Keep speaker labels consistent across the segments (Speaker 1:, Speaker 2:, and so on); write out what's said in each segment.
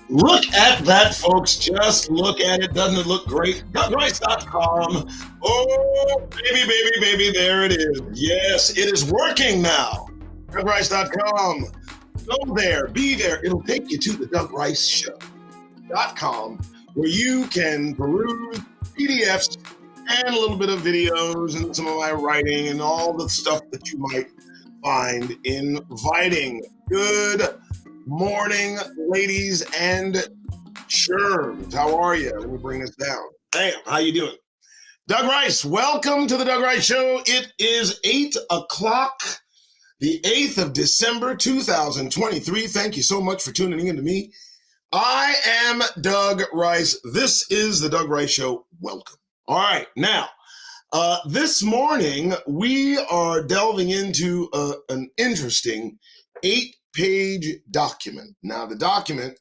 Speaker 1: Look at that, folks. Just look at it. Doesn't it look great? DougRice.com. Oh, baby, baby, baby. There it is. Yes, it is working now. DougRice.com. Go there. Be there. It'll take you to the DougRiceShow.com where you can peruse PDFs and a little bit of videos and some of my writing and all the stuff that you might find inviting. Good morning, ladies and germs. How are you? Let me bring this down. Bam, how you doing? Doug Rice, welcome to the Doug Rice Show. It is 8 o'clock, the 8th of December, 2023. Thank you so much for tuning in to me. I am Doug Rice. This is the Doug Rice Show. Welcome. All right, now, this morning we are delving into an interesting 8-page document. Now, the document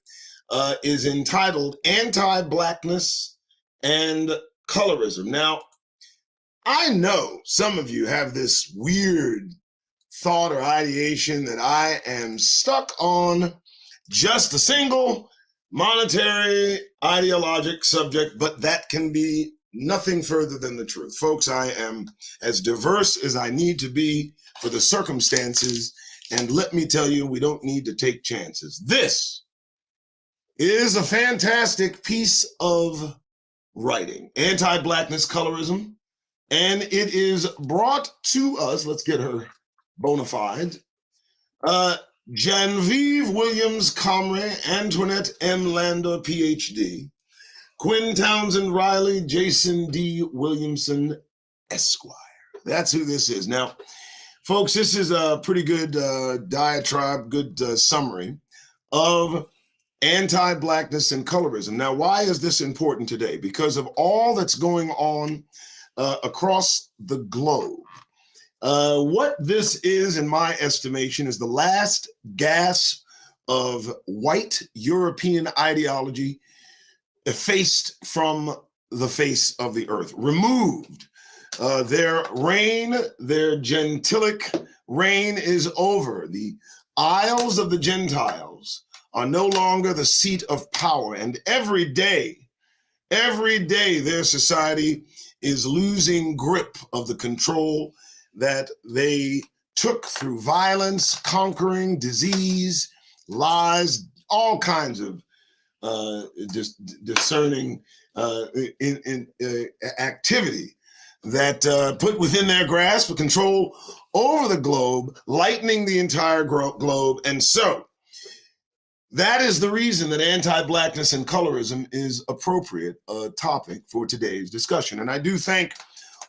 Speaker 1: is entitled Anti-Blackness and Colorism. Now, I know some of you have this weird thought or ideation that I am stuck on just a single monetary ideologic subject, but that can be nothing further than the truth. Folks, I am as diverse as I need to be for the circumstances. And let me tell you, we don't need to take chances. This is a fantastic piece of writing, Anti-Blackness, Colorism, and it is brought to us, let's get her bona fide, Janvieve Williams, Comrie, Antoinette M. Landor, Ph.D., Kwyn, Townsend, Riley, Jason D. Williamson, Esquire. That's who this is. Now, folks, this is a pretty good diatribe, good summary of anti-blackness and colorism. Now, why is this important today? Because of all that's going on across the globe. What this is, in my estimation, is the last gasp of white European ideology effaced from the face of the earth, removed. Their reign, their gentilic reign is over. The Isles of the Gentiles are no longer the seat of power. And every day, their society is losing grip of the control that they took through violence, conquering, disease, lies, all kinds of just discerning activity that put within their grasp a control over the globe, lightening the entire globe. And so that is the reason that anti-blackness and colorism is appropriate topic for today's discussion. And I do thank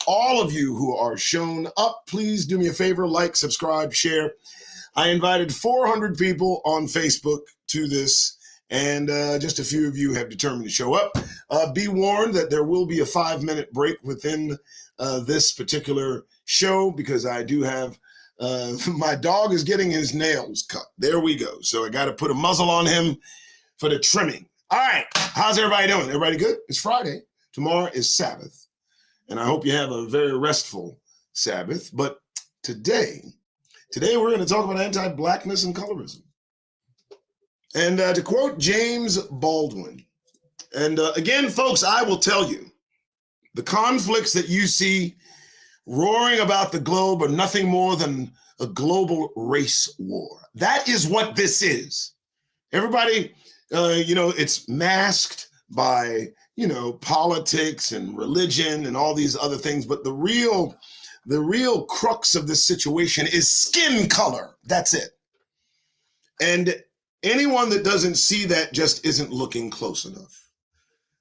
Speaker 1: all of you who are shown up. Please do me a favor, like, subscribe, share. I invited 400 people on Facebook to this, and just a few of you have determined to show up. Be warned that there will be a 5-minute break within this particular show because I do have, my dog is getting his nails cut. There we go. So I got to put a muzzle on him for the trimming. All right. How's everybody doing? Everybody good? It's Friday. Tomorrow is Sabbath. And I hope you have a very restful Sabbath. But today we're going to talk about anti-blackness and colorism. And to quote James Baldwin, and again, folks, I will tell you, the conflicts that you see roaring about the globe are nothing more than a global race war. That is what this is. Everybody, it's masked by, politics and religion and all these other things. But the real crux of this situation is skin color. That's it. And anyone that doesn't see that just isn't looking close enough.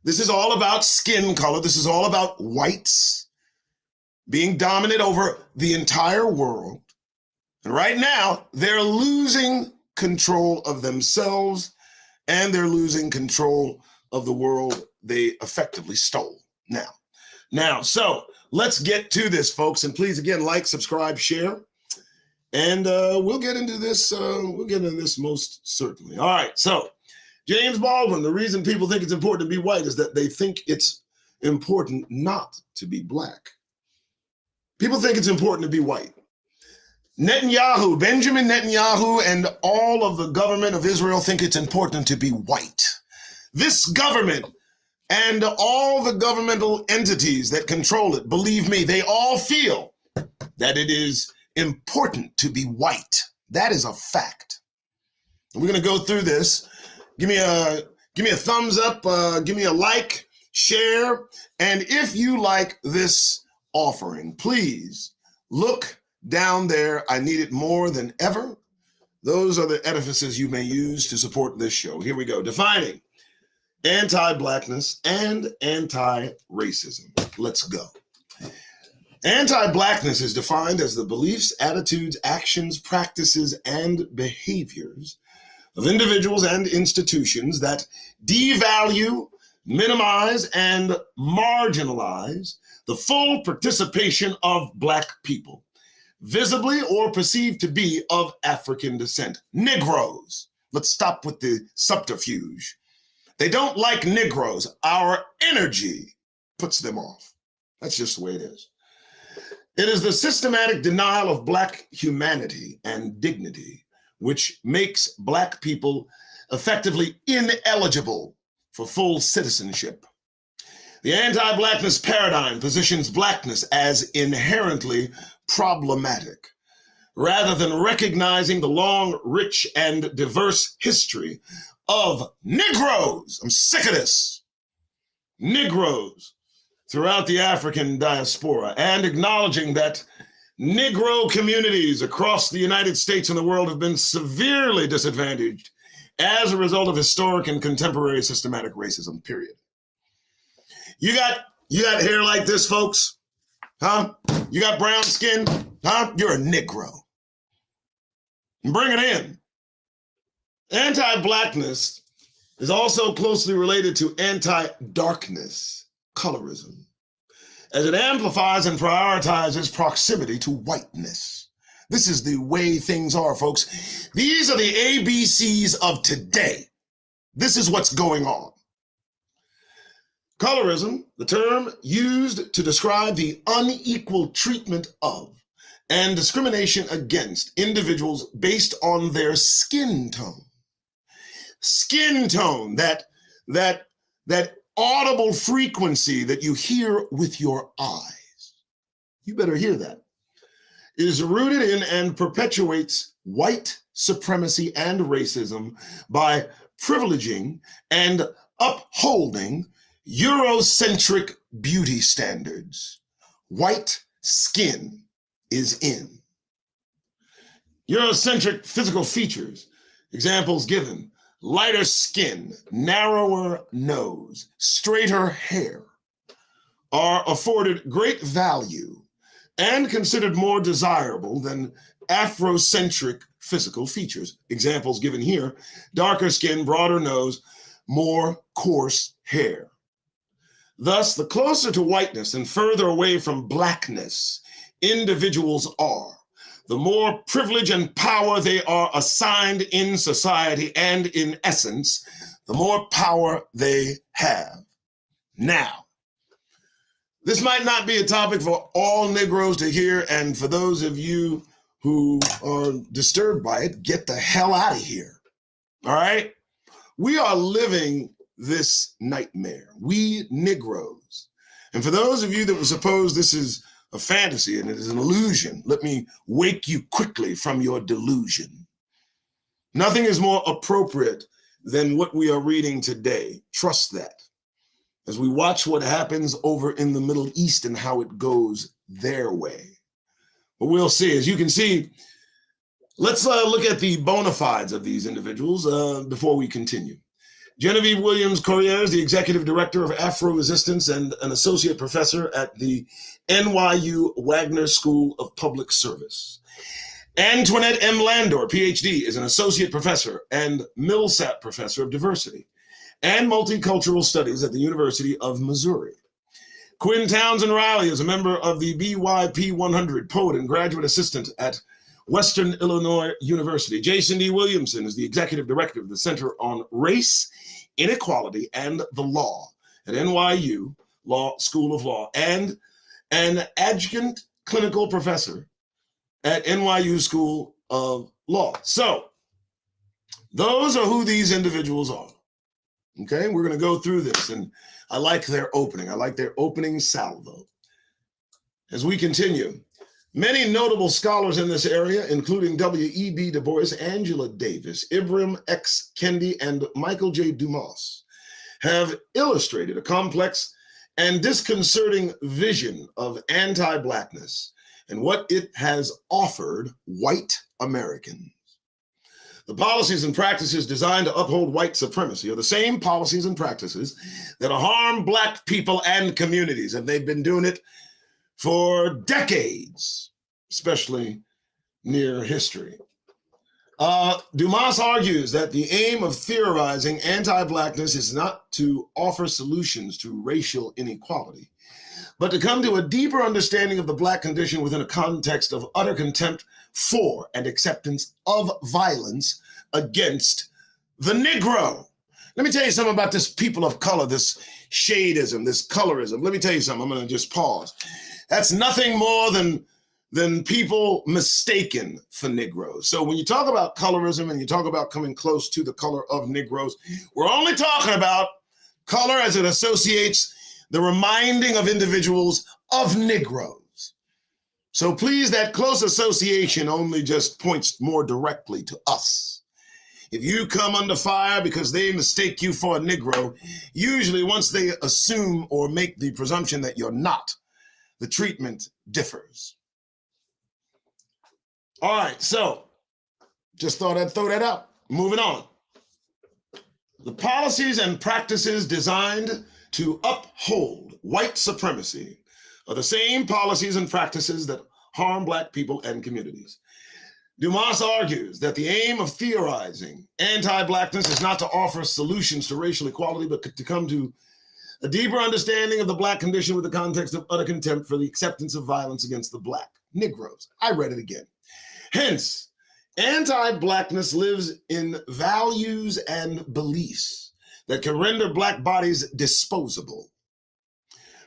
Speaker 1: This is all about skin color. This is all about whites being dominant over the entire world. And right now, they're losing control of themselves and they're losing control of the world they effectively stole. Now, so let's get to this, folks. And please, again, like, subscribe, share. And we'll get into this. Most certainly. All right. So James Baldwin, the reason people think it's important to be white is that they think it's important not to be black. People think it's important to be white. Benjamin Netanyahu, and all of the government of Israel think it's important to be white. This government and all the governmental entities that control it, believe me, they all feel that it is important to be white. That is a fact. We're going to go through this. Give me a thumbs up, give me a like, share, and if you like this offering, please look down there. I need it more than ever. Those are the edifices you may use to support this show. Here we go. Defining anti-blackness and anti-racism. Let's go. Anti-blackness is defined as the beliefs, attitudes, actions, practices, and behaviors of individuals and institutions that devalue, minimize, and marginalize the full participation of Black people, visibly or perceived to be of African descent. Negroes. Let's stop with the subterfuge. They don't like Negroes. Our energy puts them off. That's just the way it is. It is the systematic denial of Black humanity and dignity which makes Black people effectively ineligible for full citizenship. The anti-Blackness paradigm positions Blackness as inherently problematic, rather than recognizing the long, rich, and diverse history of Negroes. I'm sick of this. Negroes throughout the African diaspora, and acknowledging that Negro communities across the United States and the world have been severely disadvantaged as a result of historic and contemporary systematic racism, period. You got hair like this, folks? Huh? You got brown skin? Huh? You're a Negro. Bring it in. Anti-Blackness is also closely related to anti-darkness, colorism, as it amplifies and prioritizes proximity to whiteness. This is the way things are, folks. These are the ABCs of today. This is what's going on. Colorism, the term used to describe the unequal treatment of and discrimination against individuals based on their skin tone. Skin tone, that audible frequency that you hear with your eyes. You better hear that. Is rooted in and perpetuates white supremacy and racism by privileging and upholding Eurocentric beauty standards. White skin is in. Eurocentric physical features, examples given: lighter skin, narrower nose, straighter hair, are afforded great value and considered more desirable than Afrocentric physical features. Examples given here: darker skin, broader nose, more coarse hair. Thus, the closer to whiteness and further away from Blackness individuals are, the more privilege and power they are assigned in society, and in essence, the more power they have. Now, this might not be a topic for all Negroes to hear, and for those of you who are disturbed by it, get the hell out of here, all right? We are living this nightmare, we Negroes. And for those of you that would suppose this is a fantasy and it is an illusion, let me wake you quickly from your delusion. Nothing is more appropriate than what we are reading today. Trust that. As we watch what happens over in the Middle East and how it goes their way. But we'll see. As you can see, let's look at the bona fides of these individuals before we continue. Janvieve Williams Corrier is the executive director of Afro-Resistance and an associate professor at the NYU Wagner School of Public Service. Antoinette M. Landor, Ph.D., is an associate professor and Millsap professor of diversity and multicultural studies at the University of Missouri. Kwyn Townsend Riley is a member of the BYP 100, poet and graduate assistant at Western Illinois University. Jason D. Williamson is the executive director of the Center on Race, Inequality, and the Law at NYU School of Law, and an adjunct clinical professor at NYU School of Law. So those are who these individuals are. Okay, we're going to go through this, and I like their opening. I like their opening salvo. As we continue, many notable scholars in this area, including W.E.B. Du Bois, Angela Davis, Ibram X. Kendi, and Michael J. Dumas, have illustrated a complex and disconcerting vision of anti-Blackness and what it has offered white Americans. The policies and practices designed to uphold white supremacy are the same policies and practices that harm Black people and communities, and they've been doing it for decades, especially near history. Dumas argues that the aim of theorizing anti-Blackness is not to offer solutions to racial inequality, but to come to a deeper understanding of the Black condition within a context of utter contempt for and acceptance of violence against the Negro. Let me tell you something about this people of color, this shadeism, this colorism. Let me tell you something. I'm going to just pause. That's nothing more than people mistaken for Negroes. So when you talk about colorism and you talk about coming close to the color of Negroes, we're only talking about color as it associates the reminding of individuals of Negroes. So please, that close association only just points more directly to us. If you come under fire because they mistake you for a Negro, usually once they assume or make the presumption that you're not, the treatment differs. All right, so just thought I'd throw that out. Moving on. The policies and practices designed to uphold white supremacy are the same policies and practices that harm Black people and communities. Dumas argues that the aim of theorizing anti-Blackness is not to offer solutions to racial equality, but to come to a deeper understanding of the Black condition with the context of utter contempt for the acceptance of violence against the Black Negroes. I read it again. Hence, anti-Blackness lives in values and beliefs that can render Black bodies disposable,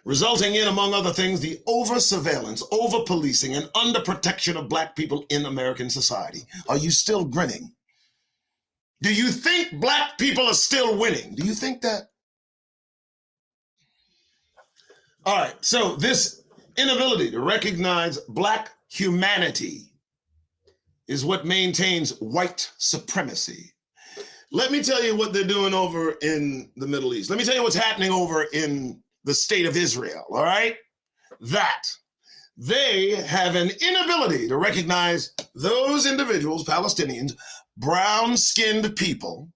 Speaker 1: resulting in, among other things, the over-surveillance, over-policing, and under-protection of Black people in American society. Are you still grinning? Do you think Black people are still winning? Do you think that? All right, so this inability to recognize Black humanity is what maintains white supremacy. Let me tell you what they're doing over in the Middle East. Let me tell you what's happening over in the state of Israel, all right? That they have an inability to recognize those individuals, Palestinians, brown-skinned people,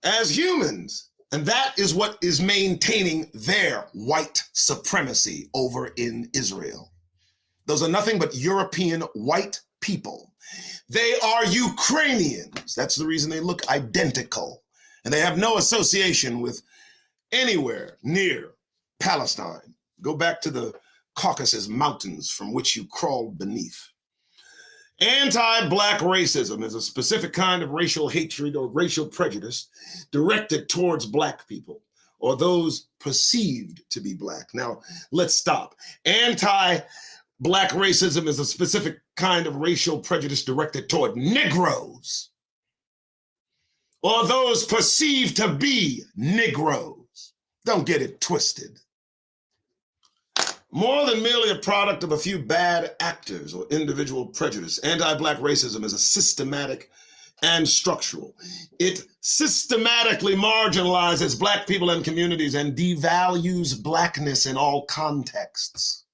Speaker 1: as humans. And that is what is maintaining their white supremacy over in Israel. Those are nothing but European white people. They are Ukrainians. That's the reason they look identical. And they have no association with anywhere near Palestine. Go back to the Caucasus Mountains from which you crawled beneath. Anti-Black racism is a specific kind of racial hatred or racial prejudice directed towards Black people or those perceived to be Black. Now, let's stop. Anti-Black racism is a specific kind of racial prejudice directed toward Negroes or those perceived to be Negroes. Don't get it twisted. More than merely a product of a few bad actors or individual prejudice, anti-Black racism is a systematic and structural. It systematically marginalizes Black people and communities and devalues Blackness in all contexts,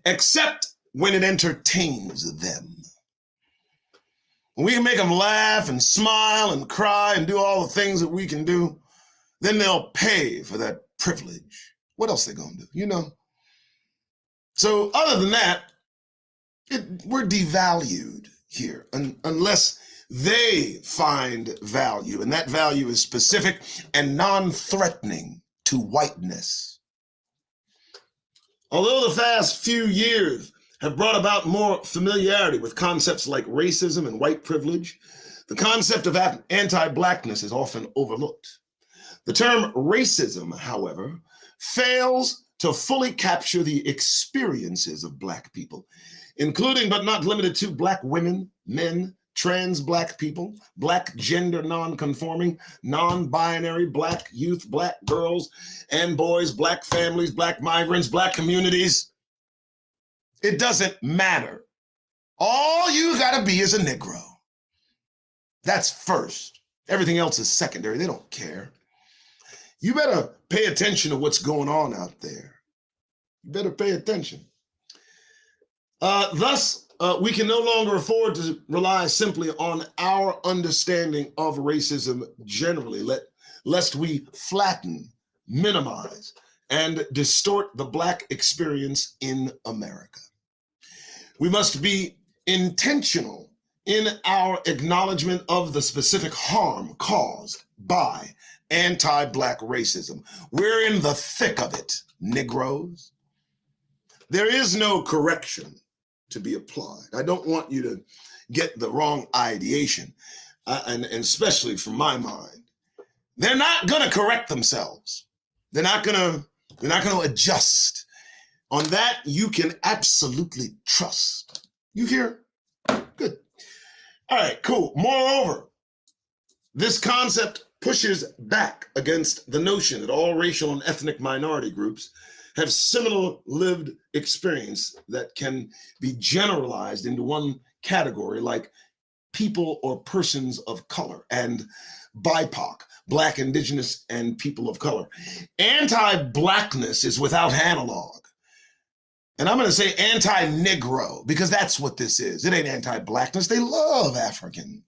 Speaker 1: except when it entertains them. When we can make them laugh and smile and cry and do all the things that we can do, then they'll pay for that privilege. What else they gonna do, you know? So other than that, we're devalued here unless they find value, and that value is specific and non-threatening to whiteness. Although the past few years have brought about more familiarity with concepts like racism and white privilege, the concept of anti-Blackness is often overlooked. The term racism, however, fails to fully capture the experiences of Black people, including but not limited to Black women, men, trans Black people, Black gender non-conforming, non-binary, Black youth, Black girls and boys, Black families, Black migrants, Black communities. It doesn't matter. All you gotta be is a Negro. That's first. Everything else is secondary. They don't care. You better pay attention to what's going on out there. You better pay attention. Thus, we can no longer afford to rely simply on our understanding of racism generally, lest we flatten, minimize, and distort the Black experience in America. We must be intentional in our acknowledgement of the specific harm caused by anti-Black racism. We're in the thick of it, Negroes. There is no correction to be applied. I don't want you to get the wrong ideation, and especially from my mind. They're not going to correct themselves. They're not going to adjust. On that, you can absolutely trust. You hear? Good. All right, cool. Moreover, this concept pushes back against the notion that all racial and ethnic minority groups have similar lived experience that can be generalized into one category, like people or persons of color and BIPOC, Black, Indigenous, and people of color. Anti-Blackness is without analog. And I'm going to say anti-Negro, because that's what this is. It ain't anti-Blackness. They love Africans.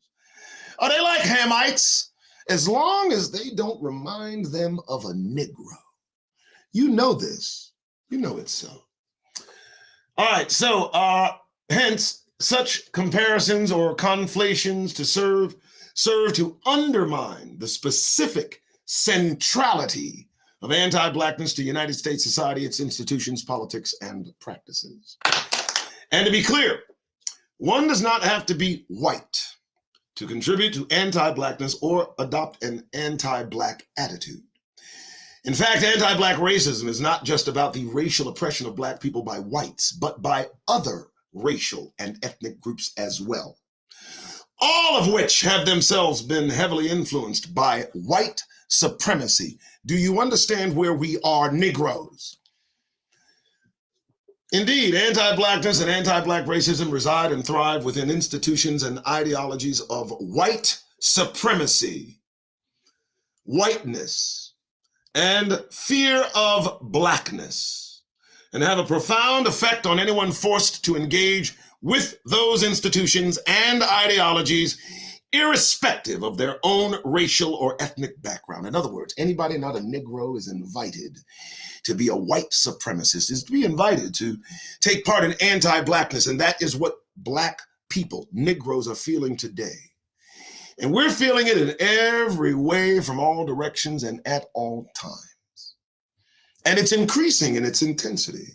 Speaker 1: Oh, they like Hamites, as long as they don't remind them of a Negro. You know this. You know it's so. All right, so hence, such comparisons or conflations to serve to undermine the specific centrality of anti-Blackness to United States society, its institutions, politics, and practices. And to be clear, one does not have to be white to contribute to anti-Blackness or adopt an anti-Black attitude. In fact, anti-Black racism is not just about the racial oppression of Black people by whites, but by other racial and ethnic groups as well, all of which have themselves been heavily influenced by white supremacy. Do you understand where we are, Negroes? Indeed, anti-Blackness and anti-Black racism reside and thrive within institutions and ideologies of white supremacy, whiteness, and fear of Blackness, and have a profound effect on anyone forced to engage with those institutions and ideologies, irrespective of their own racial or ethnic background. In other words, anybody not a Negro is invited to be a white supremacist, is to be invited to take part in anti-Blackness, and that is what Black people, Negroes, are feeling today. And we're feeling it in every way, from all directions and at all times. And it's increasing in its intensity.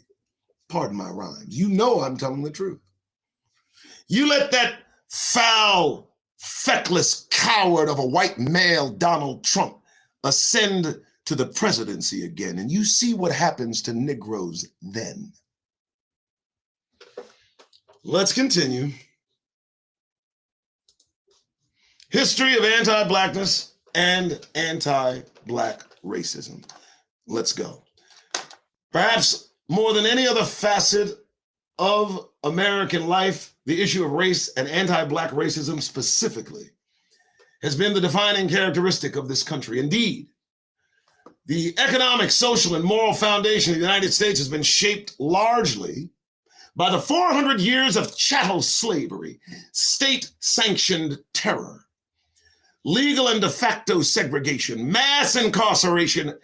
Speaker 1: Pardon my rhymes. You know I'm telling the truth. You let that foul, feckless coward of a white male, Donald Trump, ascend to the presidency again, and you see what happens to Negroes then. Let's continue. History of anti-Blackness and anti-Black racism. Let's go. Perhaps more than any other facet of American life, the issue of race and anti-Black racism specifically has been the defining characteristic of this country. Indeed, the economic, social, and moral foundation of the United States has been shaped largely by the 400 years of chattel slavery, state-sanctioned terror, legal and de facto segregation, mass incarceration,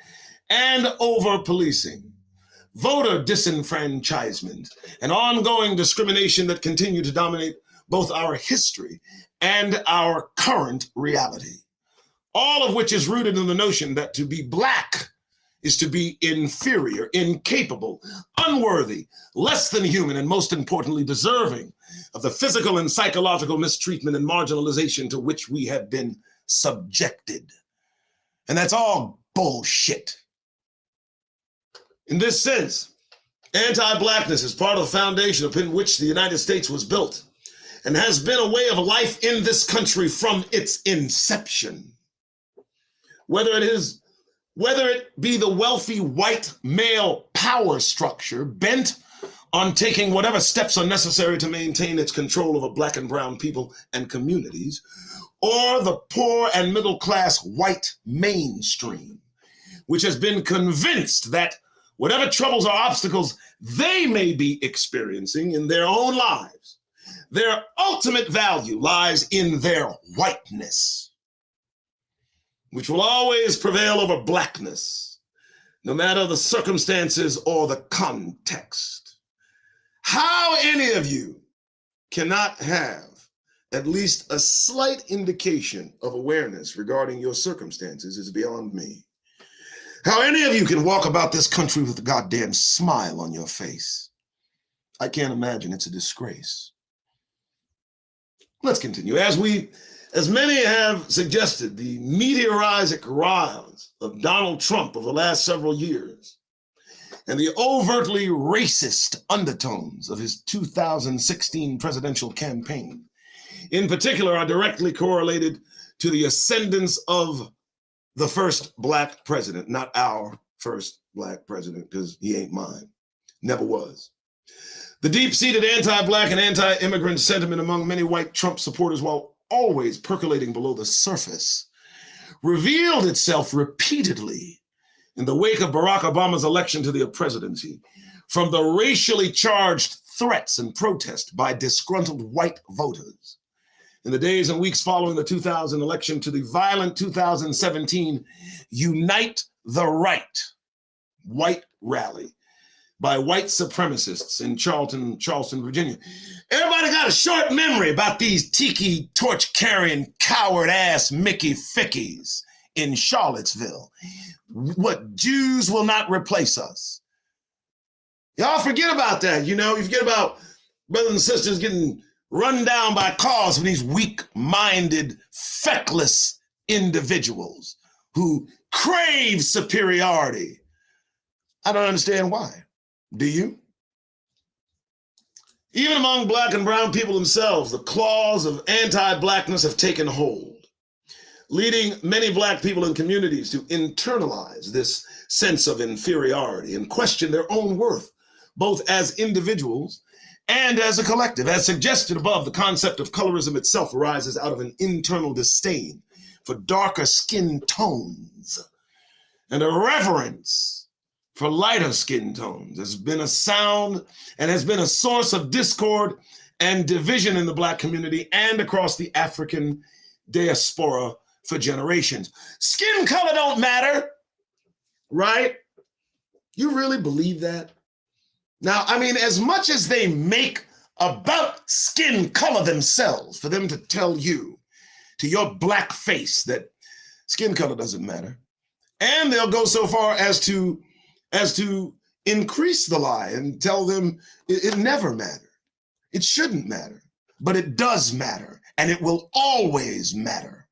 Speaker 1: and over-policing, voter disenfranchisement, and ongoing discrimination that continue to dominate both our history and our current reality. All of which is rooted in the notion that to be Black is to be inferior, incapable, unworthy, less than human, and most importantly, deserving of the physical and psychological mistreatment and marginalization to which we have been subjected. And that's all bullshit. In this sense, anti-Blackness is part of the foundation upon which the United States was built, and has been a way of life in this country from its inception. Whether it be the wealthy white male power structure bent on taking whatever steps are necessary to maintain its control over Black and brown people and communities, or the poor and middle class white mainstream, which has been convinced that whatever troubles or obstacles they may be experiencing in their own lives, their ultimate value lies in their whiteness, which will always prevail over blackness, no matter the circumstances or the context. How any of you cannot have at least a slight indication of awareness regarding your circumstances is beyond me. How any of you can walk about this country with a goddamn smile on your face, I can't imagine. It's a disgrace. Let's continue. As many have suggested, the meteoric rise of Donald Trump over the last several years and the overtly racist undertones of his 2016 presidential campaign, in particular, are directly correlated to the ascendance of the first Black president, not our first Black president, because he ain't mine, never was. The deep-seated anti-Black and anti-immigrant sentiment among many white Trump supporters, while always percolating below the surface, revealed itself repeatedly in the wake of Barack Obama's election to the presidency, from the racially charged threats and protests by disgruntled white voters in the days and weeks following the 2000 election to the violent 2017 Unite the Right white rally by white supremacists in Charleston, Virginia. Everybody got a short memory about these tiki torch-carrying coward-ass Mickey Fickies in Charlottesville. What, Jews will not replace us. Y'all forget about that, you know? You forget about brothers and sisters getting run down by cars for these weak-minded, feckless individuals who crave superiority. I don't understand why. Do you? Even among Black and brown people themselves, the claws of anti-Blackness have taken hold, leading many Black people and communities to internalize this sense of inferiority and question their own worth, both as individuals and as a collective. As suggested above, the concept of colorism itself arises out of an internal disdain for darker skin tones and a reverence for lighter skin tones. Has been a sound and has been a source of discord and division in the Black community and across the African diaspora for generations. Skin color don't matter, right? You really believe that? Now, I mean, as much as they make about skin color themselves, for them to tell you to your Black face that skin color doesn't matter, and they'll go so far as to increase the lie and tell them it never mattered. It shouldn't matter, but it does matter, and it will always matter.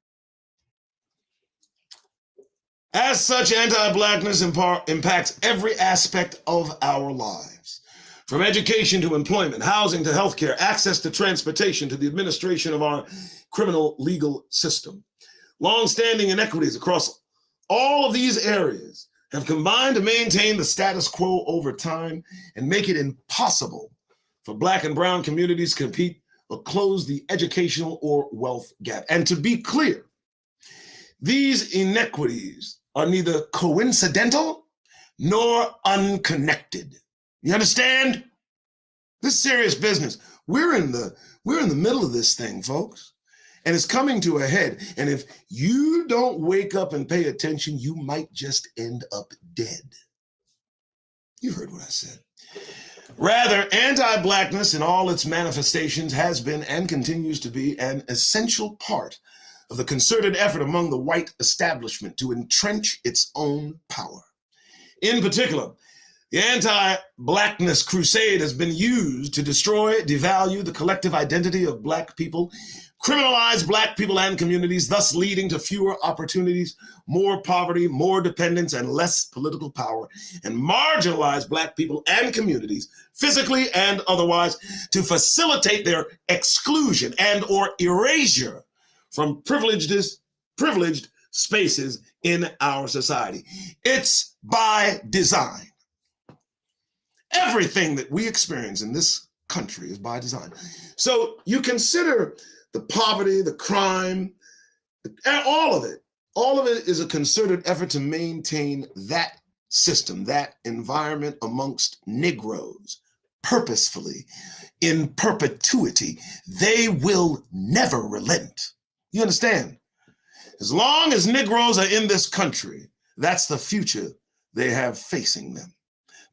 Speaker 1: As such, anti-Blackness impacts every aspect of our lives, from education to employment, housing to healthcare, access to transportation to the administration of our criminal legal system. Long-standing inequities across all of these areas have combined to maintain the status quo over time and make it impossible for Black and brown communities to compete or close the educational or wealth gap. And to be clear, these inequities are neither coincidental nor unconnected. You understand? This is serious business. We're in the middle of this thing, folks. And it's coming to a head. And if you don't wake up and pay attention, you might just end up dead. You heard what I said. Rather, anti-Blackness in all its manifestations has been and continues to be an essential part of the concerted effort among the white establishment to entrench its own power. In particular, the anti-Blackness crusade has been used to destroy, devalue the collective identity of Black people criminalize Black people and communities, thus leading to fewer opportunities, more poverty, more dependence, and less political power, and marginalize Black people and communities, physically and otherwise, to facilitate their exclusion and or erasure from privileged spaces in our society. It's by design. Everything that we experience in this country is by design. So you consider the poverty, the crime, all of it. All of it is a concerted effort to maintain that system, that environment amongst Negroes, purposefully, in perpetuity. They will never relent. You understand? As long as Negroes are in this country, that's the future they have facing them.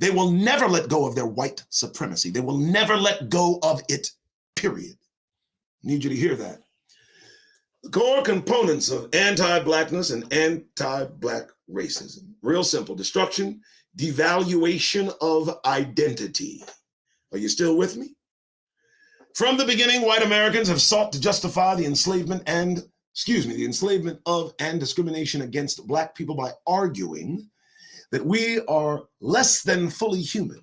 Speaker 1: They will never let go of their white supremacy. They will never let go of it, period. I need you to hear that. The core components of anti-Blackness and anti-Black racism. Real simple: destruction, devaluation of identity. Are you still with me? From the beginning, white Americans have sought to justify the enslavement of and discrimination against Black people by arguing that we are less than fully human,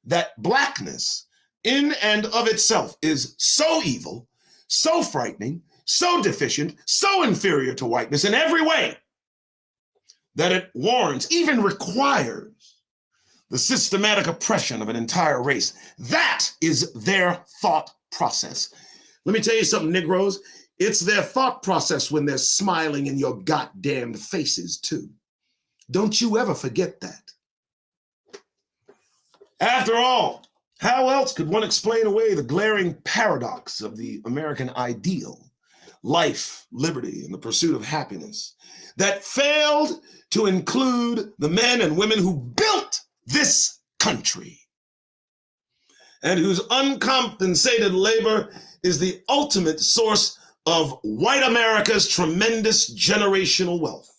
Speaker 1: that Blackness in and of itself is so evil, so frightening, so deficient, so inferior to whiteness in every way, that it warrants, even requires, the systematic oppression of an entire race. That is their thought process. Let me tell you something, Negroes. It's their thought process when they're smiling in your goddamned faces, too. Don't you ever forget that. After all, how else could one explain away the glaring paradox of the American ideal, life, liberty, and the pursuit of happiness, that failed to include the men and women who built this country, and whose uncompensated labor is the ultimate source of white America's tremendous generational wealth?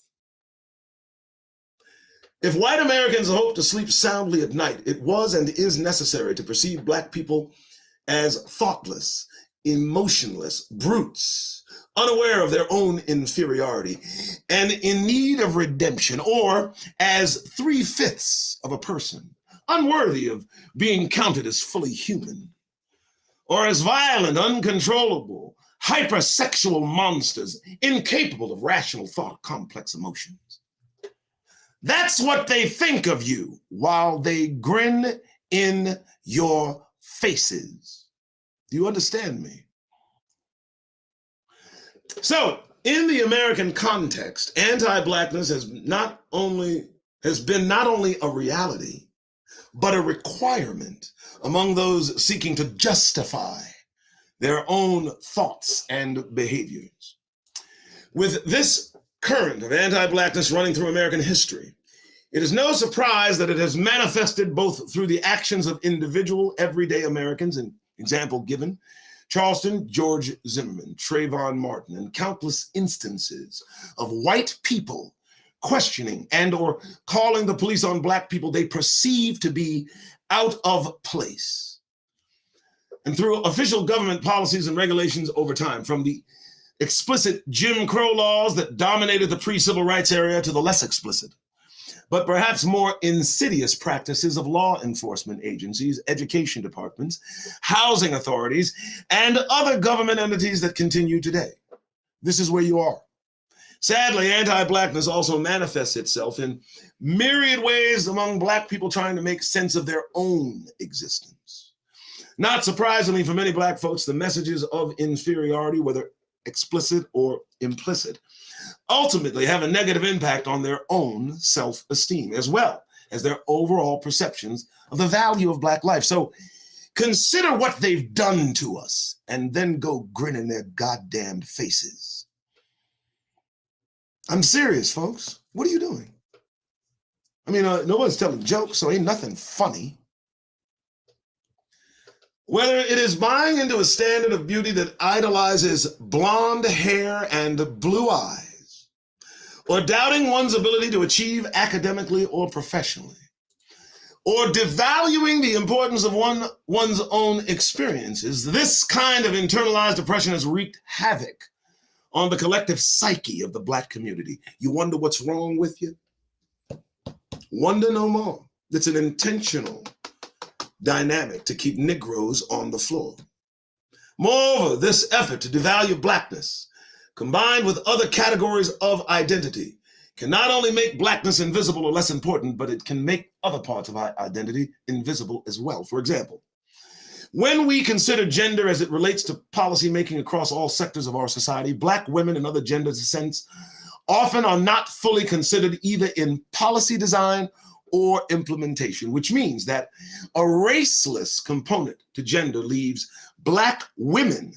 Speaker 1: If white Americans hope to sleep soundly at night, it was and is necessary to perceive Black people as thoughtless, emotionless brutes, unaware of their own inferiority, and in need of redemption, or as 3/5 of a person, unworthy of being counted as fully human, or as violent, uncontrollable, hypersexual monsters, incapable of rational thought, complex emotions. That's what they think of you while they grin in your faces. Do you understand me? So, in the American context, anti-Blackness has been not only a reality, but a requirement among those seeking to justify their own thoughts and behaviors. With this current of anti-Blackness running through American history, it is no surprise that it has manifested both through the actions of individual everyday Americans, an example given, Charleston, George Zimmerman, Trayvon Martin, and countless instances of white people questioning and or calling the police on Black people they perceive to be out of place. And through official government policies and regulations over time, from the explicit Jim Crow laws that dominated the pre-civil rights era to the less explicit, but perhaps more insidious practices of law enforcement agencies, education departments, housing authorities, and other government entities that continue today. This is where you are. Sadly, anti-Blackness also manifests itself in myriad ways among Black people trying to make sense of their own existence. Not surprisingly, for many Black folks, the messages of inferiority, whether explicit or implicit, ultimately have a negative impact on their own self-esteem, as well as their overall perceptions of the value of Black life. So consider what they've done to us, and then go grin in their goddamn faces. I'm serious, folks. What are you doing? I mean, no one's telling jokes, so ain't nothing funny. Whether it is buying into a standard of beauty that idolizes blonde hair and blue eyes, or doubting one's ability to achieve academically or professionally, or devaluing the importance of one's own experiences. This kind of internalized oppression has wreaked havoc on the collective psyche of the Black community. You wonder what's wrong with you? Wonder no more. It's an intentional dynamic to keep Negroes on the floor. Moreover, this effort to devalue Blackness, combined with other categories of identity, can not only make Blackness invisible or less important, but it can make other parts of our identity invisible as well. For example, when we consider gender as it relates to policy making across all sectors of our society, Black women and other gender descents often are not fully considered either in policy design or implementation, which means that a raceless component to gender leaves Black women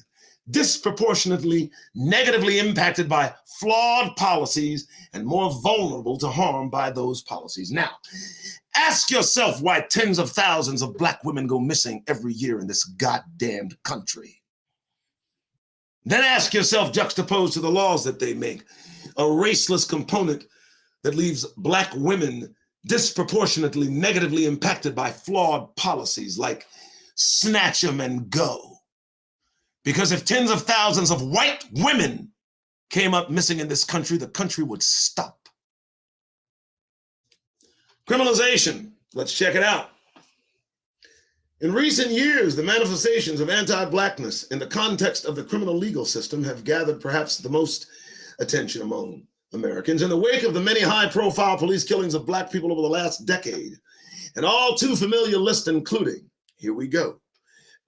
Speaker 1: disproportionately negatively impacted by flawed policies and more vulnerable to harm by those policies. Now, ask yourself why tens of thousands of Black women go missing every year in this goddamned country. Then ask yourself, juxtaposed to the laws that they make, a raceless component that leaves Black women disproportionately negatively impacted by flawed policies like snatch 'em and go. Because if tens of thousands of white women came up missing in this country, the country would stop. Criminalization, let's check it out. In recent years, the manifestations of anti-Blackness in the context of the criminal legal system have gathered perhaps the most attention among Americans. In the wake of the many high-profile police killings of Black people over the last decade, an all too familiar list including, here we go,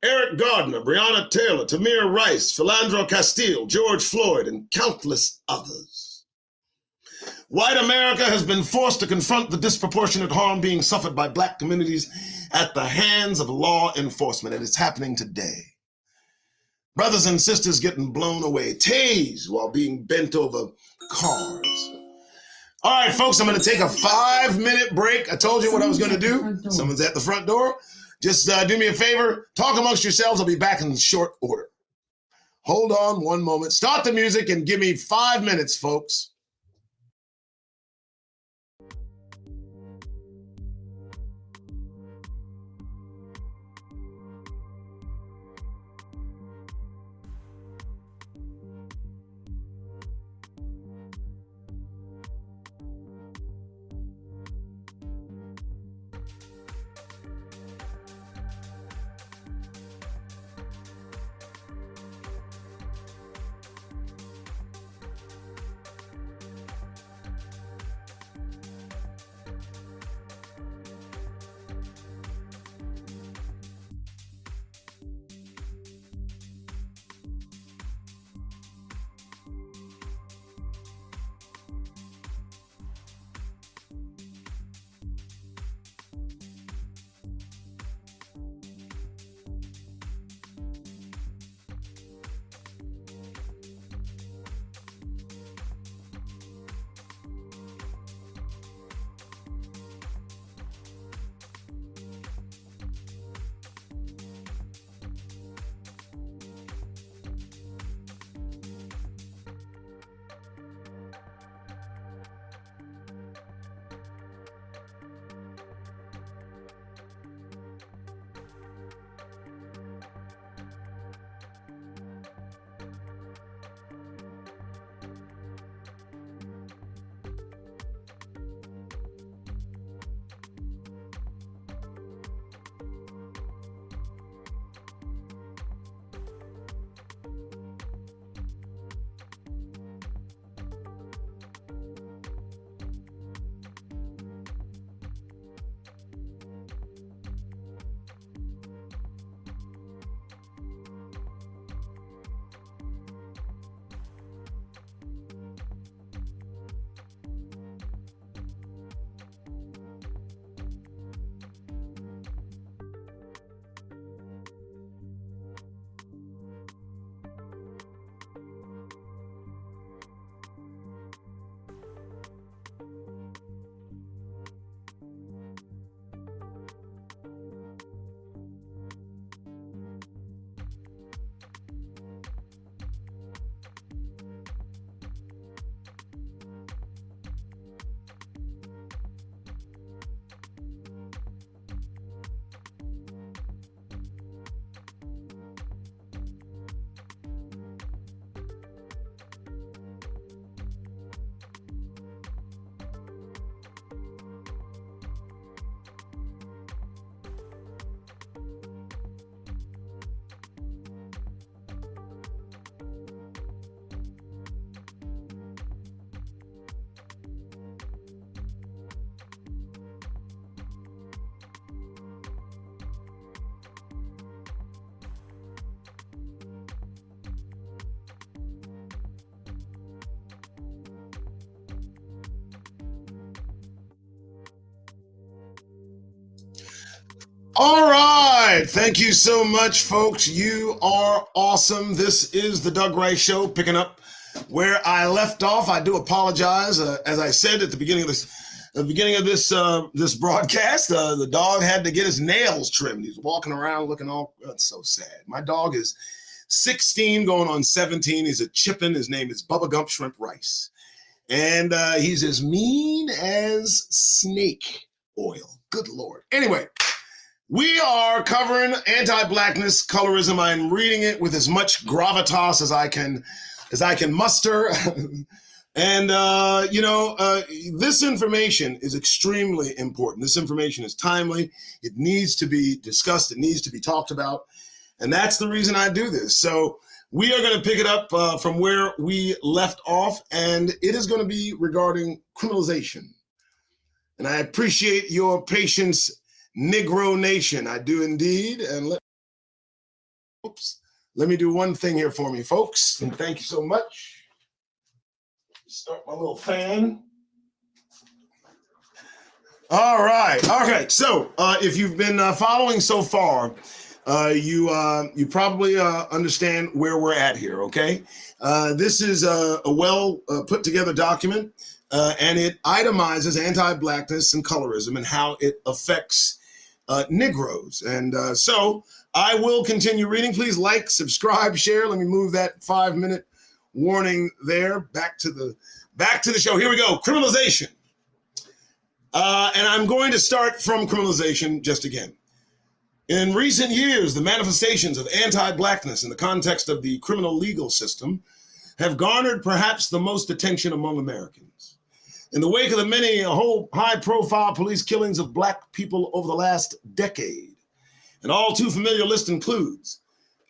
Speaker 1: Eric Gardner, Breonna Taylor, Tamir Rice, Philandro Castile, George Floyd, and countless others. White America has been forced to confront the disproportionate harm being suffered by Black communities at the hands of law enforcement, and it's happening today. Brothers and sisters getting blown away, tased while being bent over cars. All right, folks, I'm going to take a 5-minute break. I told you what I was going to do. Someone's at the front door. Just do me a favor, talk amongst yourselves. I'll be back in short order. Hold on one moment. Start the music and give me 5 minutes, folks. All right. Thank you so much, folks. You are awesome. This is the Doug Rice Show, picking up where I left off. I do apologize. As I said at the beginning of this broadcast, the dog had to get his nails trimmed. He's walking around looking all, that's so sad. My dog is 16 going on 17. He's a chippin'. His name is Bubba Gump Shrimp Rice. And he's as mean as snake oil. Good Lord. Anyway, we are covering anti-blackness, colorism. I'm reading it with as much gravitas as I can muster. And, this information is extremely important. This information is timely. It needs to be discussed. It needs to be talked about. And that's the reason I do this. So we are going to pick it up from where we left off, and it is going to be regarding criminalization. And I appreciate your patience, Negro Nation. I do indeed. And let me do one thing here for me, folks. And thank you so much. Start my little fan. All right. Okay. So if you've been following so far, you probably understand where we're at here. Okay. This is a well put together document, and it itemizes anti-blackness and colorism and how it affects Negroes. And so I will continue reading. Please like, subscribe, share. Let me move that 5-minute warning there. Back to the show. Here we go. Criminalization. And I'm going to start from criminalization just again. In recent years, the manifestations of anti-blackness in the context of the criminal legal system have garnered perhaps the most attention among Americans. In the wake of the many high-profile police killings of Black people over the last decade, an all-too-familiar list includes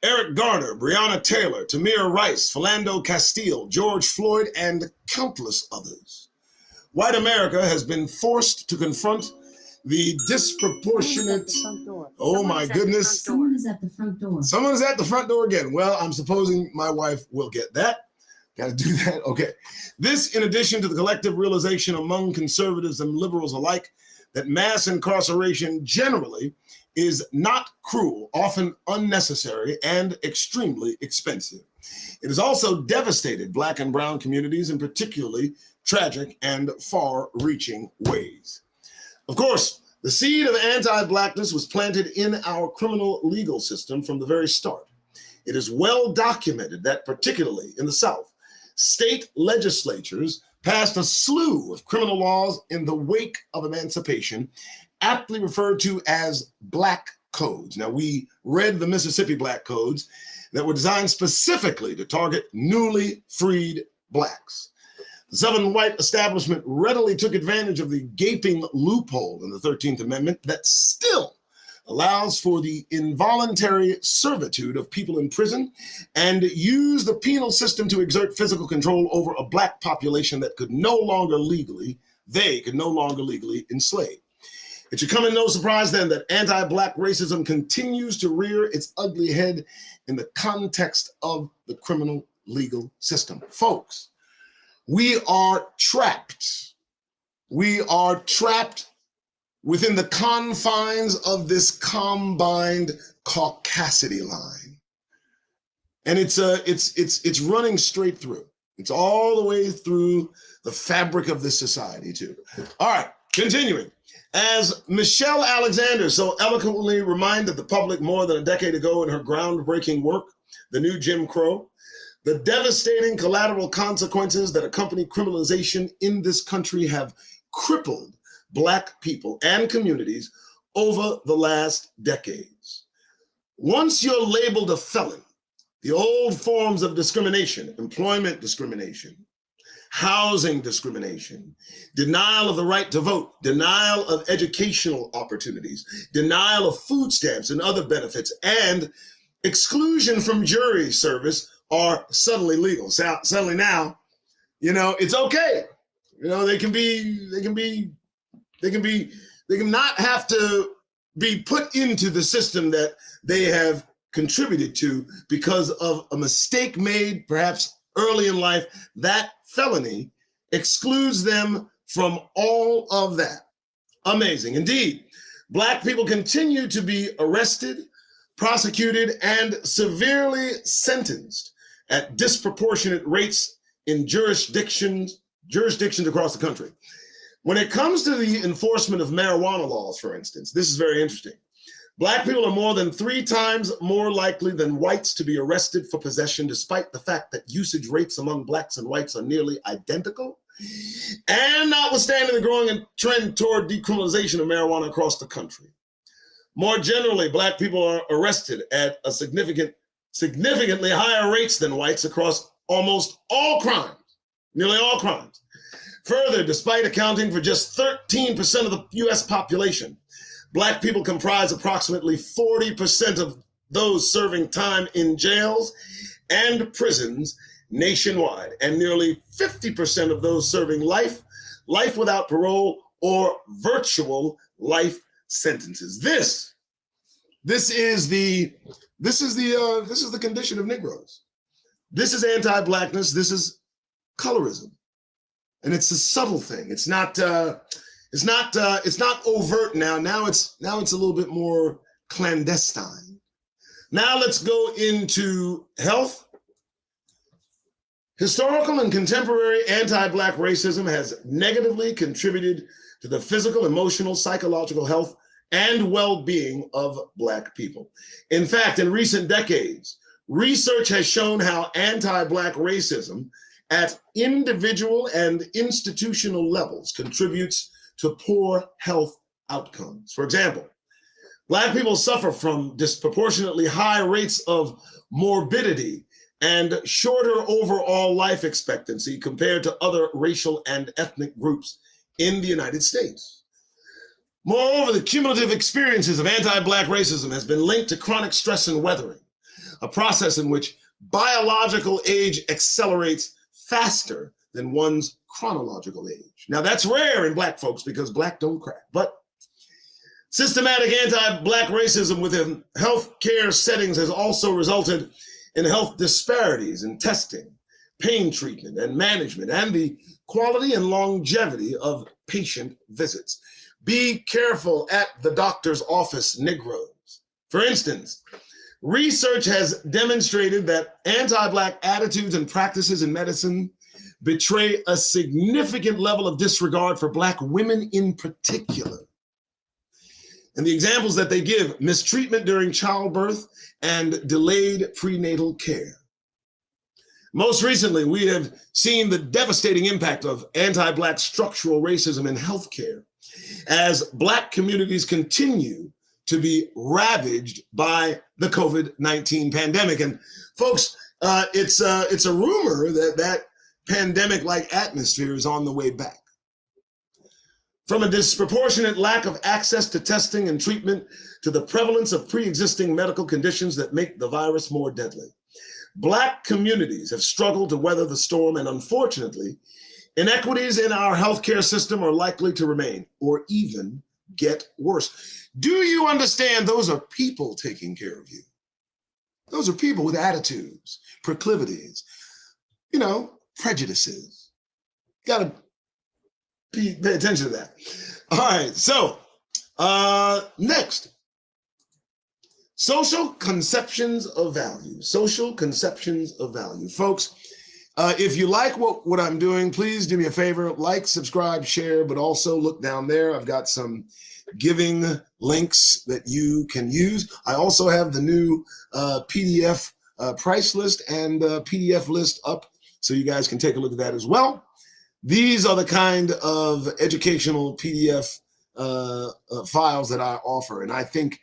Speaker 1: Eric Garner, Breonna Taylor, Tamir Rice, Philando Castile, George Floyd, and countless others. White America has been forced to confront the disproportionate, oh my goodness.
Speaker 2: Someone is at the front door.
Speaker 1: Someone's at the front door again. Well, I'm supposing my wife will get that. Got to do that. Okay. This, in addition to the collective realization among conservatives and liberals alike that mass incarceration generally is not cruel, often unnecessary, and extremely expensive. It has also devastated Black and brown communities in particularly tragic and far-reaching ways. Of course, the seed of anti-blackness was planted in our criminal legal system from the very start. It is well documented that, particularly in the South, state legislatures passed a slew of criminal laws in the wake of emancipation, aptly referred to as Black Codes. Now, we read the Mississippi Black Codes that were designed specifically to target newly freed Blacks. The Southern white establishment readily took advantage of the gaping loophole in the 13th Amendment that still allows for the involuntary servitude of people in prison and used the penal system to exert physical control over a Black population that could no longer legally enslave. It should come as no surprise then that anti-Black racism continues to rear its ugly head in the context of the criminal legal system. Folks, we are trapped. We are trapped within the confines of this combined caucasity line. And it's running straight through. It's all the way through the fabric of this society too. All right, continuing. As Michelle Alexander so eloquently reminded the public more than a decade ago in her groundbreaking work, The New Jim Crow, the devastating collateral consequences that accompany criminalization in this country have crippled Black people and communities over the last decades. Once you're labeled a felon, the old forms of discrimination, employment discrimination, housing discrimination, denial of the right to vote, denial of educational opportunities, denial of food stamps and other benefits, and exclusion from jury service are suddenly legal. So suddenly now, it's okay. They can not have to be put into the system that they have contributed to because of a mistake made perhaps early in life. That felony excludes them from all of that. Amazing. Indeed, Black people continue to be arrested, prosecuted, and severely sentenced at disproportionate rates in jurisdictions across the country. When it comes to the enforcement of marijuana laws, for instance, this is very interesting. Black people are more than 3 times more likely than whites to be arrested for possession, despite the fact that usage rates among blacks and whites are nearly identical. And notwithstanding the growing trend toward decriminalization of marijuana across the country. More generally, black people are arrested at a significantly higher rates than whites across almost all crimes, nearly all crimes. Further, despite accounting for just 13% of the US population, Black people comprise approximately 40% of those serving time in jails and prisons nationwide, and nearly 50% of those serving life without parole, or virtual life sentences. This is the condition of Negroes. This is anti-Blackness. This is colorism, and it's a subtle thing. It's not overt now. Now it's a little bit more clandestine. Now let's go into health. Historical and contemporary anti-Black racism has negatively contributed to the physical, emotional, psychological health and well-being of Black people. In fact, in recent decades, research has shown how anti-Black racism at individual and institutional levels contributes to poor health outcomes. For example, Black people suffer from disproportionately high rates of morbidity and shorter overall life expectancy compared to other racial and ethnic groups in the United States. Moreover, the cumulative experiences of anti-Black racism has been linked to chronic stress and weathering, a process in which biological age accelerates faster than one's chronological age. Now that's rare in Black folks because Black don't crack, but systematic anti-Black racism within healthcare settings has also resulted in health disparities in testing, pain treatment and management, and the quality and longevity of patient visits. Be careful at the doctor's office, Negroes. For instance, research has demonstrated that anti-Black attitudes and practices in medicine betray a significant level of disregard for Black women in particular. And the examples that they give: mistreatment during childbirth and delayed prenatal care. Most recently, we have seen the devastating impact of anti-Black structural racism in healthcare as Black communities continue to be ravaged by the COVID-19 pandemic. And folks, it's a rumor that pandemic-like atmosphere is on the way back. From a disproportionate lack of access to testing and treatment to the prevalence of pre-existing medical conditions that make the virus more deadly, Black communities have struggled to weather the storm, and unfortunately, inequities in our healthcare system are likely to remain or even get worse. Do you understand those are people taking care of you? Those are people with attitudes, proclivities, prejudices. Gotta pay attention to that. All right, so next. Social conceptions of value. Social conceptions of value. Folks, if you like what I'm doing, please do me a favor, like, subscribe, share, but also look down there. I've got some giving links that you can use. I also have the new PDF price list and PDF list up, so you guys can take a look at that as well. These are the kind of educational PDF files that I offer, and I think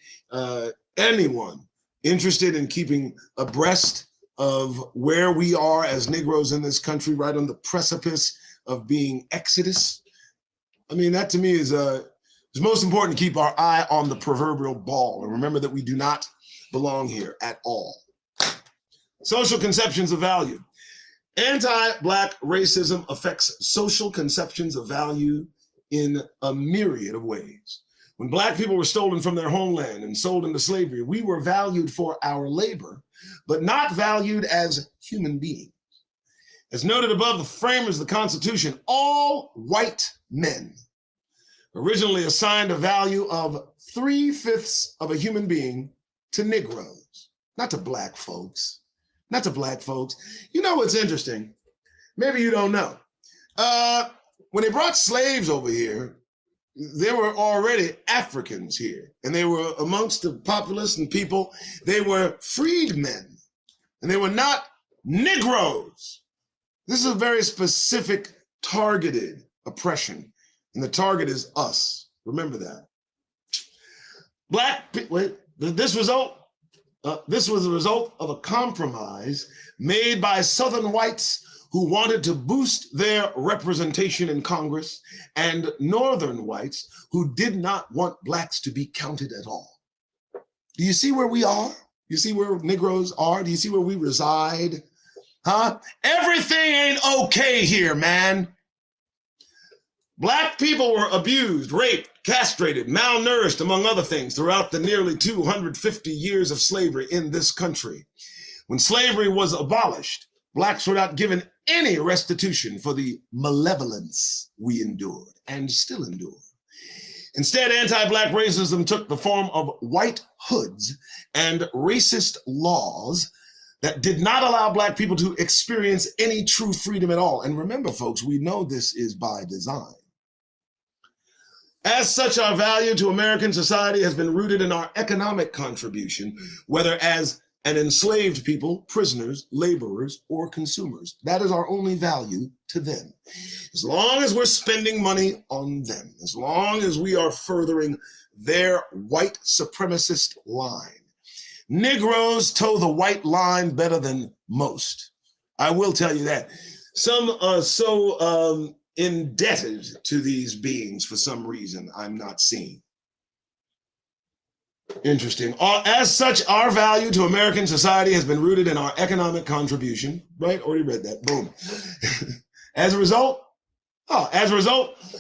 Speaker 1: anyone interested in keeping abreast of where we are as Negroes in this country, right on the precipice of being exodus, I mean, that to me is it's most important to keep our eye on the proverbial ball and remember that we do not belong here at all. Social conceptions of value. Anti-Black racism affects social conceptions of value in a myriad of ways. When Black people were stolen from their homeland and sold into slavery, we were valued for our labor, but not valued as human beings. As noted above, the framers of the Constitution, all white men, originally assigned a value of 3/5 of a human being to Negroes, not to black folks, not to black folks. You know what's interesting? Maybe you don't know. When they brought slaves over here, there were already Africans here, and they were amongst the populace and people. They were freedmen, and they were not Negroes. This is a very specific, targeted oppression, and the target is us. Remember that. This was a result of a compromise made by Southern whites who wanted to boost their representation in Congress, and Northern whites who did not want blacks to be counted at all. Do you see where we are? You see where Negroes are? Do you see where we reside? Huh? Everything ain't okay here, man. Black people were abused, raped, castrated, malnourished, among other things, throughout the nearly 250 years of slavery in this country. When slavery was abolished, blacks were not given any restitution for the malevolence we endured and still endure. Instead, anti-black racism took the form of white hoods and racist laws that did not allow black people to experience any true freedom at all. And remember, folks, we know this is by design. As such, our value to American society has been rooted in our economic contribution, whether as an enslaved people, prisoners, laborers, or consumers. That is our only value to them. As long as we're spending money on them, as long as we are furthering their white supremacist line. Negroes toe the white line better than most. I will tell you that. Some are so indebted to these beings for some reason I'm not seeing. Interesting. As such, our value to American society has been rooted in our economic contribution, right? Already read that. Boom. As a result,